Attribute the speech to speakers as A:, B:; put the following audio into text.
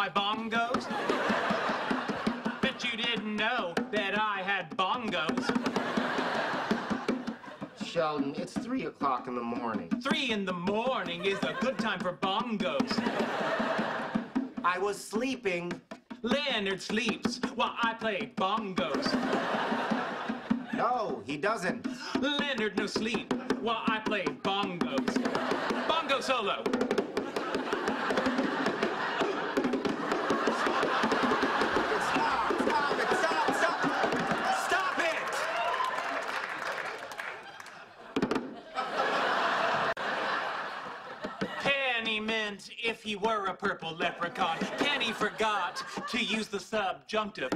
A: my bongos? Bet you didn't know that I had bongos.
B: Sheldon, it's 3 o'clock in the morning.
A: 3 in the morning is a good time for bongos.
B: I was sleeping.
A: Leonard sleeps while I play bongos.
B: No, he doesn't.
A: Leonard no sleep while I play bongos. Bongo solo.
B: Stop it!
A: Kenny meant if he were a purple leprechaun. Kenny forgot to use the subjunctive.